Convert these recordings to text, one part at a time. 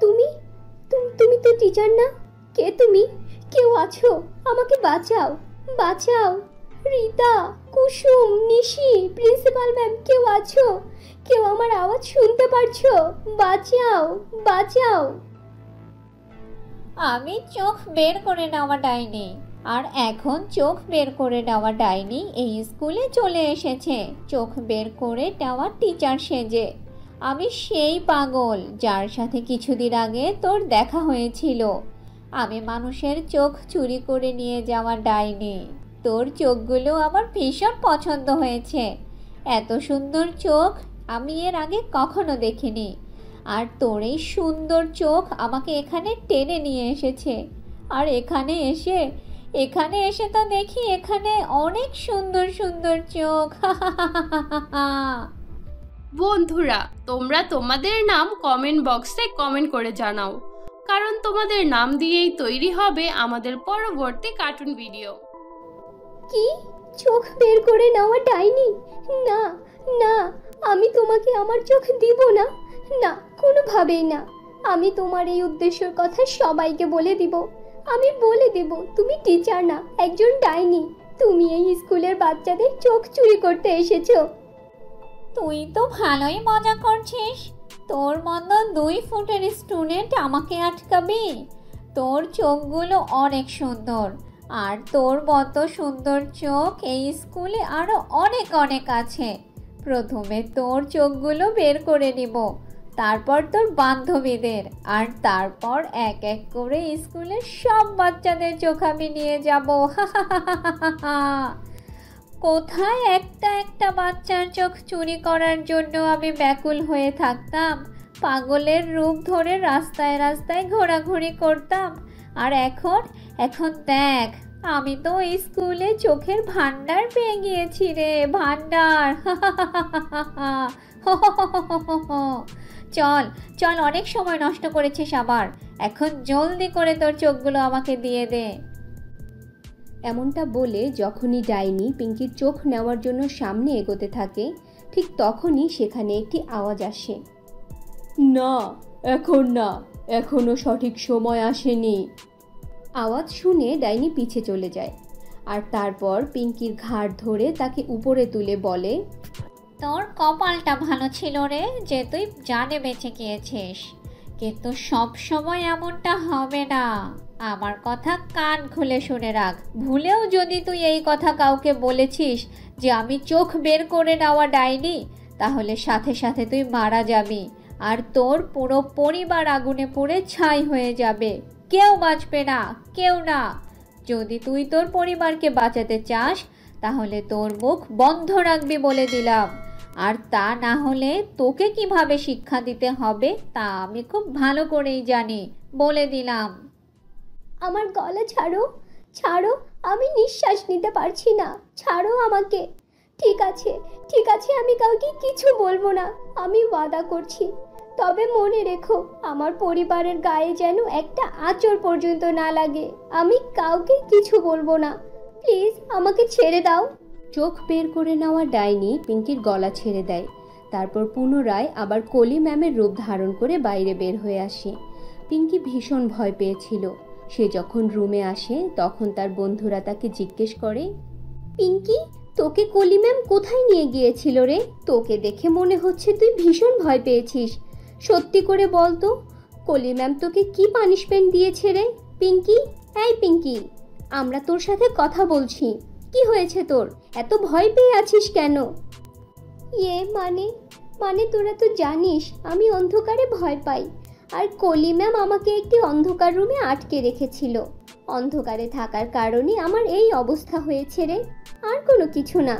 তুমি তুমি তো টিচার না। কে তুমি? কেউ আছো? আমাকে বাঁচাও, বাঁচাও। রীতা, কুসুম, নিশি, প্রিন্সিপাল ম্যাম, কেউ আছো? কেউ আমার আওয়াজ শুনতে পারছো? বাঁচাও, বাঁচাও। আমি চোখ বের করে নেওয়া ডাইনি, আর এখন চোখ বের করে নেওয়া ডাইনি এই স্কুলে চলে এসেছে চোখ বের করে নেওয়া টিচার সেজে। আমি সেই পাগল যার সাথে কিছুদিন আগে তোর দেখা হয়েছিল। আমি মানুষের চোখ চুরি করে নিয়ে যাওয়া ডাইনি। তোর চোখগুলো আমার ভীষণ পছন্দ হয়েছে। এত সুন্দর চোখ আমি এর আগে কখনো দেখিনি। আর তোর এই সুন্দর চোখ আমাকে এখানে টেনে নিয়ে এসেছে। আর এখানে এসে তো দেখি এখানে অনেক সুন্দর সুন্দর চোখ। বন্ধুরা, তোমরা তোমাদের নাম কমেন্ট বক্সে কমেন্ট করে জানাও, কারণ তোমাদের নাম দিয়েই তৈরি হবে আমাদের পরবর্তী কার্টুন ভিডিও। কি? চোখ বের করে নেওয়া ডাইনি? না না, আমি তোমাকে আমার চোখ দিব না, না, কোনোভাবেই না। আমি তোমার এই উদ্দেশ্যের কথা সবাইকে বলে দিব। আমি বলে দেব তুমি টিচার না, একজন ডাইনি। তুমি এই স্কুলের বাচ্চাদের চোখ চুরি করতে এসেছো। তুই তো ভালোই মজা করছিস। তোর মতো 2 ফুটের স্টুডেন্ট আমাকে আটকাবি? তোর চোখগুলো অনেক সুন্দর, আর তোর মতো সুন্দর চোখ এই স্কুলে আরো অনেক অনেক আছে। প্রথমে তোর চোখগুলো বের করে নিব, তারপর তোর বান্ধবীদের, আর তারপর এক এক করে স্কুলের সব বাচ্চাদের চোখ আমি নিয়ে যাব। কোথায় একটা একটা বাচ্চার চোখ চুরি করার জন্য আমি ব্যাকুল হয়ে থাকতাম। পাগলের রূপ ধরে রাস্তায় রাস্তায় ঘোরাঘুরি করতাম। আর এখন দেখ, আমি তো স্কুলে চোখের ভান্ডার পেয়ে গিয়েছি রে, ভান্ডার। চল চল, অনেক সময় নষ্ট করেছিস আবার। এখন জলদি করে তোর চোখগুলো আমাকে দিয়ে দে। এমনটা বলে যখনই ডাইনি পিঙ্কির চোখ নেওয়ার জন্য সামনে এগোতে থাকে, ঠিক তখনই সেখানে একটি আওয়াজ আসে। না, এখন না, এখনো সঠিক সময় আসেনি। আওয়াজ শুনে ডাইনি পিছে চলে যায়, আর তারপর পিঙ্কির ঘাড় ধরে তাকে উপরে তুলে বলে, তোর কপালটা ভালো ছিল রে যে তুই জানে বেঁচে গিয়েছিস, কিন্তু সব সময় এমনটা হবে না। আমার কথা কান খুলে শুনে রাখ। ভুলেও যদি তুই এই কথা কাউকে বলেছিস যে আমি চোখ বের করে নেওয়া ডাইনি, তাহলে সাথে সাথে তুই মারা যাবি, আর তোর পুরো পরিবার আগুনে পুড়ে ছাই হয়ে যাবে। কেউ বাঁচবে না, কেউ না। যদি তুই তোর পরিবারকে বাঁচাতে চাস, তাহলে তোর মুখ বন্ধ রাখবি বলে দিলাম। আর তা না হলে তোকে কিভাবে শিক্ষা দিতে হবে তা আমি খুব ভালো করেই জানি, বলে দিলাম। আমার গলা ছাড়ো, ছাড়ো, আমি নিঃশ্বাস নিতে পারছি না, ছাড়ো আমাকে। ঠিক আছে, ঠিক আছে, আমি কাউকে কিছু বলবো না, আমি ওয়াদা করছি। তবে মনে রেখো, আমার পরিবারের গায়ে যেন একটা আঁচড় পর্যন্ত না লাগে। আমি কাউকে কিছু বলবো না, প্লিজ আমাকে ছেড়ে দাও। চোখ বের করে নেওয়া ডাইনি পিঙ্কির গলা ছেড়ে দেয়। তারপর পুনরায় আবার কলি ম্যামের রূপ ধারণ করে বাইরে বের হয়ে আসে। পিঙ্কি ভীষণ ভয় পেয়েছিল। সে যখন রুমে আসে তখন তার বন্ধুরা তাকে জিজ্ঞেস করে, পিঙ্কি, তোকে কলি ম্যাম কোথায় নিয়ে গিয়েছিল রে? তোকে দেখে মনে হচ্ছে তুই ভীষণ ভয় পেয়েছিস। সত্যি করে বল তো, কলি ম্যাম তোকে কি পানিশমেন্ট দিয়েছে রে? পিঙ্কি, এই পিঙ্কি, আমরা তোর সাথে কথা বলছি। কি হয়েছে তোর? এত ভয় পেয়ে আছিস কেন? মানে তোরা তো জানিস আমি অন্ধকারে ভয় পাই। আর কলি ম্যাম আমাকে একটি অন্ধকার রুমে আটকে রেখেছিল। অন্ধকারে থাকার কারণে আমার এই অবস্থা হয়েছে রে, আর কোনো কিছু না।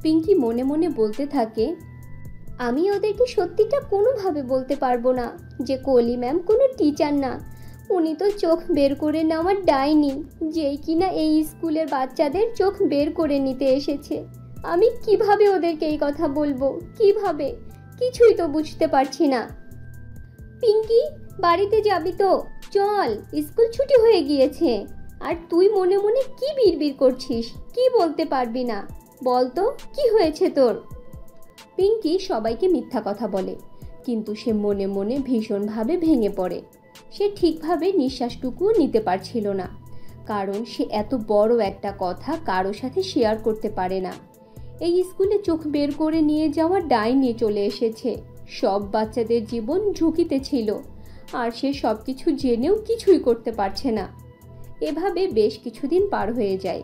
পিঙ্কি মনে মনে বলতে থাকে, আমি ওদেরকে সত্যিটা কোনোভাবে বলতে পারবো না যে কলি ম্যাম কোনো টিচার না। উনি তো চোখ বের করে নেওয়া ডাইনি, যেই কিনা এই স্কুলের বাচ্চাদের চোখ বের করে নিতে এসেছে। আমি কিভাবে ওদেরকে এই কথা বলবো? কিভাবে? কিছুই তো বুঝতে পারছি না। পিঙ্কি, বাড়িতে যাবি তো? চল, স্কুল ছুটি হয়ে গিয়েছে। আর তুই মনে মনে কি বিড়বিড় করছিস? কি বলতে পারবি না? বল তো, কি হয়েছে তোর? পিঙ্কি সবাইকে মিথ্যা কথা বলে। কিন্তু সে মনে মনে ভীষণভাবে ভেঙে পড়ে। সে ঠিকভাবে নিঃশ্বাসটুকুও নিতে পারছিল না, কারণ সে এত বড় একটা কথা কারো সাথে শেয়ার করতে পারে না। এই স্কুলে চোখ বের করে নিয়ে যাওয়া ডাইনি চলে এসেছে। সব বাচ্চাদের জীবন ঝুঁকিতে ছিল, আর সে সব কিছু জেনেও কিছুই করতে পারছে না। এভাবে বেশ কিছুদিন পার হয়ে যায়।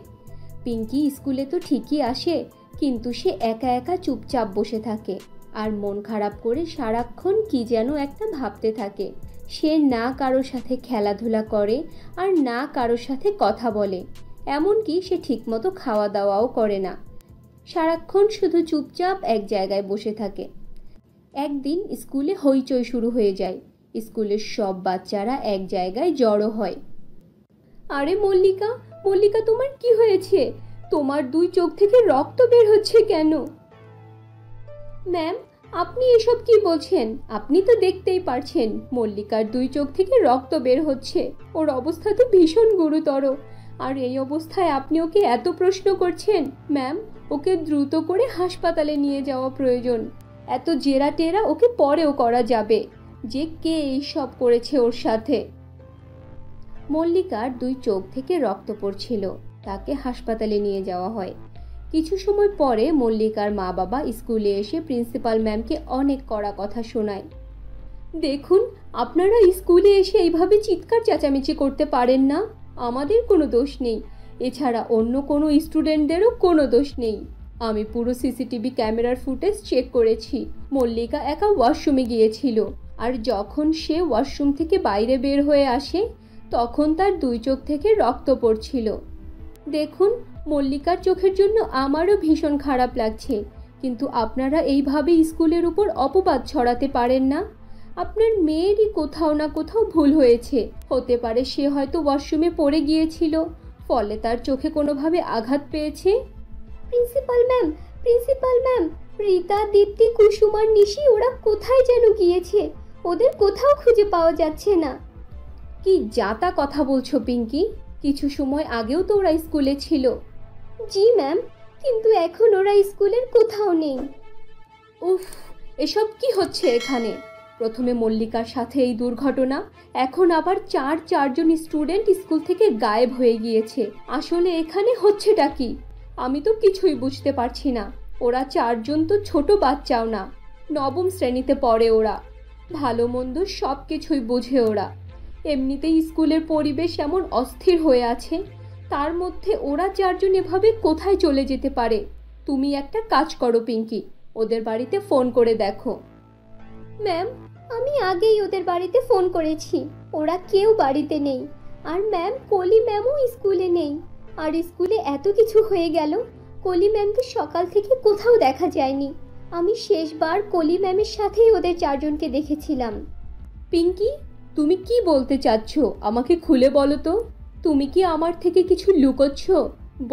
পিঙ্কি স্কুলে তো ঠিকই আসে, কিন্তু সে একা একা চুপচাপ বসে থাকে আর মন খারাপ করে সারাক্ষণ কি যেন একটা ভাবতে থাকে। সে না কারোর সাথে খেলাধুলা করে আর না কারোর সাথে কথা বলে, এমনকি সে ঠিকমতো খাওয়া দাওয়াও করে না। সারাক্ষণ শুধু চুপচাপ এক জায়গায় বসে থাকে। একদিন স্কুলে হইচই শুরু হয়ে যায়। স্কুলের সব বাচ্চারা এক জায়গায় জড়ো হয়। আরে মল্লিকা, মল্লিকা, তোমার কি হয়েছে? তোমার 2 চোখ থেকে রক্ত বের হচ্ছে কেন? ম্যাম, আপনি এসব কি বলছেন? আপনি তো দেখতেই পারছেন মল্লিকার 2 চোখ থেকে রক্ত বের হচ্ছে। ওর অবস্থা তো ভীষণ গুরুতর, আর এই অবস্থায় আপনি ওকে এত প্রশ্ন করছেন। ম্যাম, ওকে দ্রুত করে হাসপাতালে নিয়ে যাওয়া প্রয়োজন। এত জেরা টেরা ওকে পরেও করা যাবে যে কে এইসব করেছে ওর সাথে। মল্লিকার 2 চোখ থেকে রক্ত পড়ছিল, তাকে হাসপাতালে নিয়ে যাওয়া হয়। কিছু সময় পরে মল্লিকার মা বাবা স্কুলে এসে প্রিন্সিপাল ম্যামকে অনেক কড়া কথা শোনায়। দেখুন, আপনারা স্কুলে এসে এইভাবে চিৎকার চেঁচামেচি করতে পারেন না। আমাদের কোনো দোষ নেই, এছাড়া অন্য কোনো স্টুডেন্টদেরও কোনো দোষ নেই। আমি পুরো সিসিটিভি ক্যামেরার ফুটেজ চেক করেছি। মল্লিকা একা ওয়াশরুমে গিয়েছিল, আর যখন সে ওয়াশরুম থেকে বাইরে বের হয়ে আসে তখন তার 2 চোখ থেকে রক্ত পড়ছিল। দেখুন, মল্লিকার চোখের জন্য আমারও ভীষণ খারাপ লাগছে, কিন্তু আপনারা এইভাবে স্কুলের উপর অপবাদ ছড়াতে পারেন না। আপনার মেয়েরই কোথাও না কোথাও ভুল হয়েছে। হতে পারে সে হয়তো ওয়াশরুমে পড়ে গিয়েছিল, ফলে তার চোখে কোনোভাবে আঘাত পেয়েছে। Principal ma'am, principal ma'am, Rita, Dipti, Kusum আর নিশি ওরা কোথায় যেন গিয়েছে। ওদের কোথাও খুঁজে পাওয়া যাচ্ছে না। কি যাতা কথা বলছো পিঙ্কি? কিছু সময় আগেও তো ওরা স্কুলে ছিল। জি ম্যাম, কিন্তু এখন ওরা স্কুলের কোথাও নেই। উফ, এসব কি হচ্ছে এখানে? প্রথমে মল্লিকার সাথে এই দুর্ঘটনা, এখন আবার চারজন স্টুডেন্ট স্কুল থেকে গায়েব হয়ে গিয়েছে। আসলে এখানে হচ্ছেটা কি? আমি তো কিছুই বুঝতে পারছি না। ওরা 4 জন তো ছোট বাচ্চাও না, 9ম শ্রেণীতে পড়ে ওরা। ভালো মন্দ সব কিছুই বোঝে ওরা। এমনিতেই স্কুলের পরিবেশ এমন অস্থির হয়ে আছে, তার মধ্যে ওরা 4 জন এভাবে কোথায় চলে যেতে পারে? তুমি একটা কাজ করো পিঙ্কি, ওদের বাড়িতে ফোন করে দেখো। ম্যাম, আমি আগেই ওদের বাড়িতে ফোন করেছি, ওরা কেউ বাড়িতে নেই। আর ম্যাম, কলি ম্যামও স্কুলে নেই। আর স্কুলে এত কিছু হয়ে গেল, কলি ম্যামকে সকাল থেকে কোথাও দেখা যায়নি। আমি শেষবার কলি ম্যামের সাথেই ওদের 4 জনকে দেখেছিলাম। পিঙ্কি, তুমি কি বলতে চাচ্ছ? আমাকে খুলে বলো তো। তুমি কি আমার থেকে কিছু লুকোচ্ছ?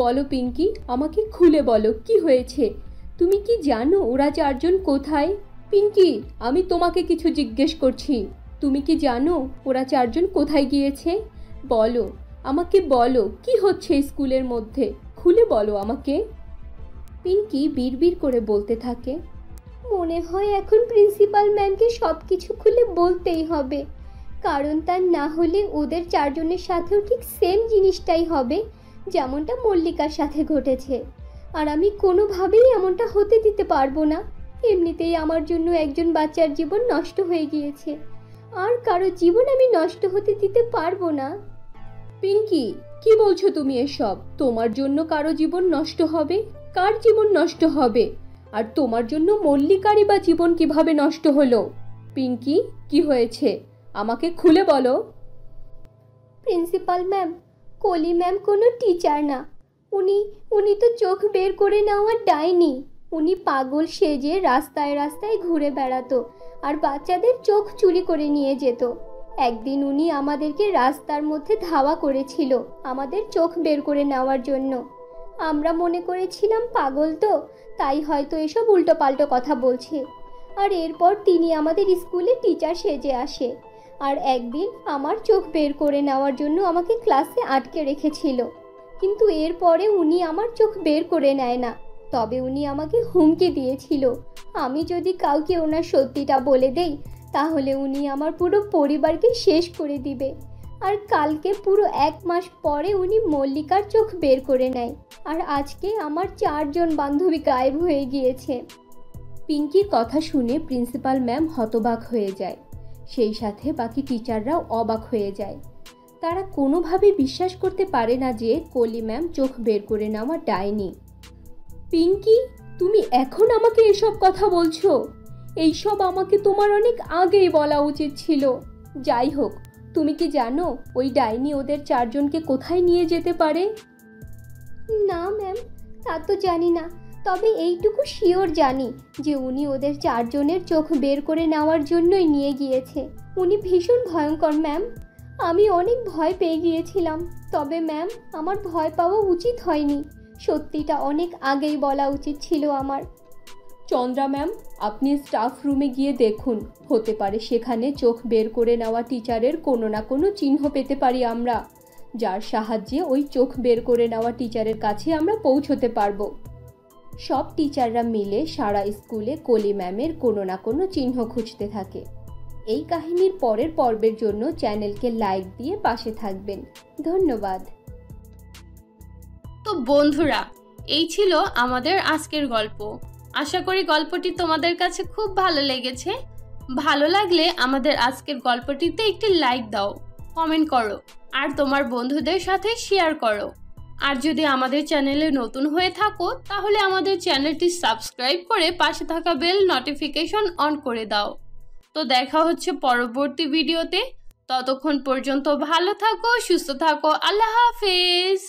বলো পিঙ্কি, আমাকে খুলে বলো কি হয়েছে। তুমি কি জানো ওরা 4 জন কোথায়? পিঙ্কি, আমি তোমাকে কিছু জিজ্ঞেস করছি। তুমি কি জানো ওরা 4 জন কোথায় গিয়েছে? বলো, আমাকে বলো কি হচ্ছে স্কুলের মধ্যে, খুলে বলো আমাকে। পিঙ্কি বিড়বিড় করে বলতে থাকে, মনে হয় এখন প্রিন্সিপাল ম্যামকে সব কিছু খুলে বলতেই হবে, কারণ তার না হলে ওদের 4 জনের সাথেও ঠিক সেম জিনিসটাই হবে যেমনটা মল্লিকার সাথে ঘটেছে। আর আমি কোনোভাবেই এমনটা হতে দিতে পারবো না। এমনিতেই আমার জন্য একজন বাচ্চার জীবন নষ্ট হয়ে গিয়েছে, আর কারো জীবন আমি নষ্ট হতে দিতে পারবো না। পিঙ্কি, কি বলছো তুমি এসব? তোমার জন্য কারো জীবন নষ্ট হবে? কার জীবন নষ্ট হবে? আর তোমার জন্য মল্লিকারই বা জীবন কিভাবে নষ্ট হলো? পিঙ্কি, কি হয়েছে আমাকে খুলে বলো। প্রিন্সিপাল ম্যাম, কলি ম্যাম কোনো টিচার না। উনি তো চোখ বের করে নেওয়া ডাইনি। উনি পাগল সেজে রাস্তায় রাস্তায় ঘুরে বেড়াতো আর বাচ্চাদের চোখ চুরি করে নিয়ে যেত। একদিন উনি আমাদেরকে রাস্তার মধ্যে ধাওয়া করেছিল আমাদের চোখ বের করে নেওয়ার জন্য। আমরা মনে করেছিলাম পাগল তো, তাই হয়তো এসব উল্টোপাল্টো কথা বলছে। আর এরপর তিনি আমাদের স্কুলে টিচার সেজে আসে, আর একদিন আমার চোখ বের করে নেওয়ার জন্য আমাকে ক্লাসে আটকে রেখেছিল। কিন্তু এরপরে উনি আমার চোখ বের করে নেয় না, তবে উনি আমাকে হুমকি দিয়েছিল আমি যদি কাউকে ওনার সত্যিটা বলে দেই তাহলে উনি আমার পুরো পরিবারকে শেষ করে দিবে। আর কালকে পুরো 1 মাস পরে উনি মল্লিকার চোখ বের করে নেয়। আর আজকে আমার 4 জন বান্ধবী গায়েব হয়ে গিয়েছে। পিঙ্কির কথা শুনে প্রিন্সিপাল ম্যাম হতবাক হয়ে যায়, সেই সাথে বাকি টিচাররাও অবাক হয়ে যায়। তারা কোনোভাবে বিশ্বাস করতে পারে না যে কলি ম্যাম চোখ বের করে নেওয়া ডাইনি। পিঙ্কি, তুমি এখন আমাকে এসব কথা বলছো? এইসব আমাকে তোমার অনেক আগেই বলা উচিত ছিল। যাই হোক, তুমি কি জানো ওই ডাইনি ওদের 4 জনকে কোথায় নিয়ে যেতে পারে? না ম্যাম, তা তো জানি না, তবে এইটুকু শিওর জানি যে উনি ওদের 4 জনের চোখ বের করে নেওয়ার জন্যই নিয়ে গিয়েছে। উনি ভীষণ ভয়ঙ্কর ম্যাম, আমি অনেক ভয় পেয়ে গিয়েছিলাম। তবে ম্যাম, আমার ভয় পাওয়া উচিত হয়নি, সত্যিটা অনেক আগেই বলা উচিত ছিল আমার। চন্দ্রা ম্যাম, আপনি স্টাফ রুমে গিয়ে দেখুন, হতে পারে সেখানে চোখ বের করে নেওয়া টিচারের কোনো না কোনো চিহ্ন পেতে পারি আমরা, যার সাহায্যে ওই চোখ বের করে নেওয়া টিচারের কাছে আমরা পৌঁছতে পারবো। সব টিচাররা মিলে সারা স্কুলে কলি ম্যামের কোনো না কোনো চিহ্ন খুঁজতে থাকে। এই কাহিনীর পরের পর্বের জন্য চ্যানেলকে লাইক দিয়ে পাশে থাকবেন। ধন্যবাদ। তো বন্ধুরা, এই ছিল আমাদের আজকের গল্প। আশা করি গল্পটি তোমাদের কাছে খুব ভালো লেগেছে। ভালো লাগলে আমাদের আজকের গল্পটিতে একটি লাইক দাও, কমেন্ট করো আর তোমার বন্ধুদের সাথে শেয়ার করো। আর যদি আমাদের চ্যানেলে নতুন হয়ে থাকো তাহলে আমাদের চ্যানেলটি সাবস্ক্রাইব করে পাশে থাকা বেল নোটিফিকেশন অন করে দাও। তো দেখা হচ্ছে পরবর্তী ভিডিওতে। ততক্ষণ পর্যন্ত ভালো থাকো, সুস্থ থাকো। আল্লাহ হাফেজ।